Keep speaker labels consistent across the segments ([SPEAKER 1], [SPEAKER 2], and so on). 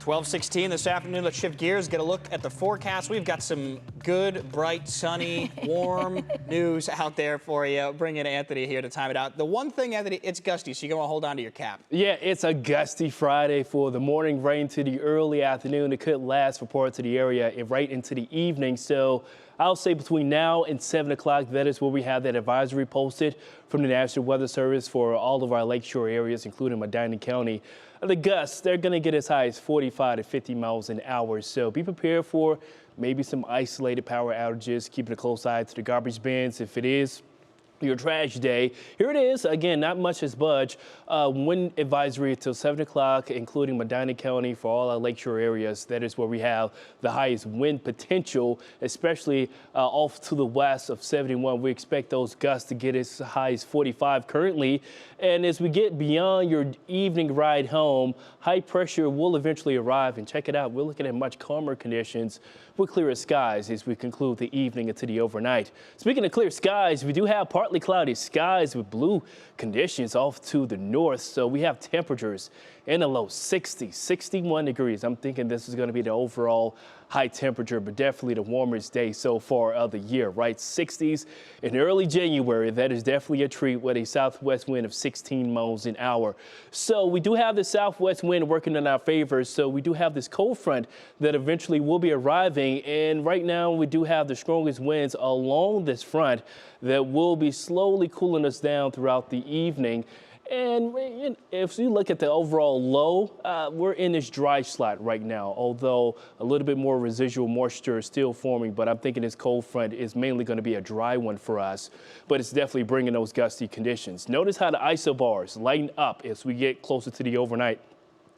[SPEAKER 1] 12:16 this afternoon. Let's shift gears, get a look at the forecast. We've got some good, bright, sunny, warm news out there for you. Bring in Anthony here to time it out. The one thing, Anthony, it's gusty, so you're going to hold on to your cap.
[SPEAKER 2] Yeah, it's a gusty Friday for the morning rain to the early afternoon. It could last for parts of the area and right into the evening. So I'll say between now and 7 o'clock, that is where we have that advisory posted from the National Weather Service for all of our lakeshore areas, including Medina County. The gusts, they're going to get as high as 45 to 50 miles an hour. So be prepared for maybe some isolated power outages, keeping a close eye to the garbage bins if it is your trash day. Here it is. Again, not much has budged. Wind advisory until 7 o'clock, including Medina County for all our lakeshore areas. That is where we have the highest wind potential, especially off to the west of 71. We expect those gusts to get as high as 45 currently. And as we get beyond your evening ride home, high pressure will eventually arrive. And check it out. We're looking at much calmer conditions with clearer skies as we conclude the evening into the overnight. Speaking of clear skies, we do have partly cloudy skies with blue conditions off to the north. So we have temperatures in the low 60s, 61 degrees. I'm thinking this is going to be the overall high temperature, but definitely the warmest day so far of the year, right? 60s in early January. That is definitely a treat with a southwest wind of 16 miles an hour. So we do have the southwest wind working in our favor. So we do have this cold front that eventually will be arriving. And right now we do have the strongest winds along this front that will be slowly cooling us down throughout the evening. And if you look at the overall low, we're in this dry slot right now, although a little bit more residual moisture is still forming. But I'm thinking this cold front is mainly going to be a dry one for us, but it's definitely bringing those gusty conditions. Notice how the isobars lighten up as we get closer to the overnight.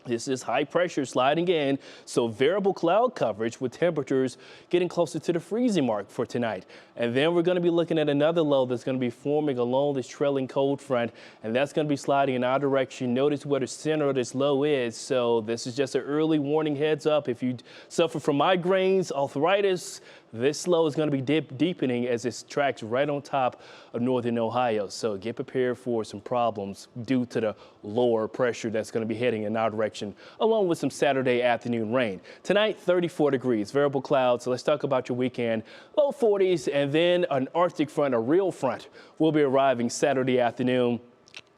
[SPEAKER 2] This is high pressure sliding in, so variable cloud coverage with temperatures getting closer to the freezing mark for tonight. And then we're going to be looking at another low that's going to be forming along this trailing cold front, and that's going to be sliding in our direction. Notice where the center of this low is. So this is just an early warning heads up. If you suffer from migraines, arthritis, this low is going to be deepening as it tracks right on top of northern Ohio. So get prepared for some problems due to the lower pressure that's going to be heading in our direction, along with some Saturday afternoon rain. Tonight, 34 degrees, variable clouds. So let's talk about your weekend. Low 40s, and then an Arctic front, a real front, will be arriving Saturday afternoon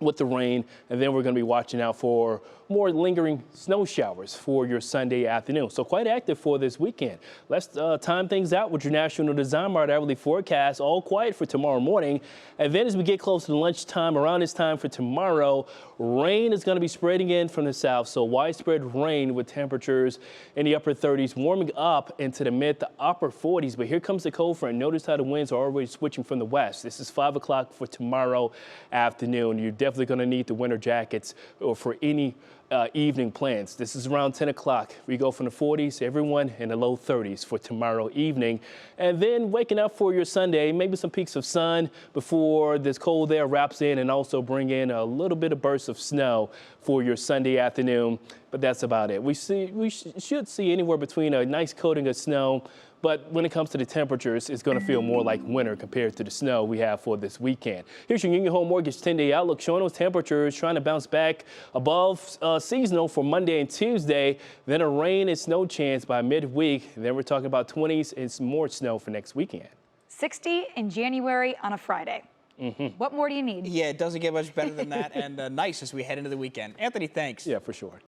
[SPEAKER 2] with the rain, and then we're going to be watching out for more lingering snow showers for your Sunday afternoon. So quite active for this weekend. Let's time things out with your National Design Mart hourly forecast. All quiet for tomorrow morning. And then as we get close to lunchtime, around this time for tomorrow, rain is going to be spreading in from the south. So widespread rain with temperatures in the upper 30s, warming up into the mid to upper 40s. But here comes the cold front. Notice how the winds are already switching from the west. This is 5 o'clock for tomorrow afternoon. You're definitely going to need the winter jackets or for any evening plans. This is around 10 o'clock. We go from the 40s, everyone in the low 30s for tomorrow evening. And then waking up for your Sunday, maybe some peaks of sun before this cold air wraps in and also bring in a little bit of bursts of snow for your Sunday afternoon. But that's about it. We should see anywhere between a nice coating of snow, but when it comes to the temperatures, it's going to feel more like winter compared to the snow we have for this weekend. Here's your Union Home Mortgage 10-day outlook showing those temperatures trying to bounce back above seasonal for Monday and Tuesday. Then a rain and snow chance by midweek. Then we're talking about 20s and some more snow for next weekend.
[SPEAKER 3] 60 in January on a Friday. What more do you need?
[SPEAKER 1] Yeah, it doesn't get much better than that, and nice as we head into the weekend. Anthony, thanks.
[SPEAKER 2] Yeah, for sure.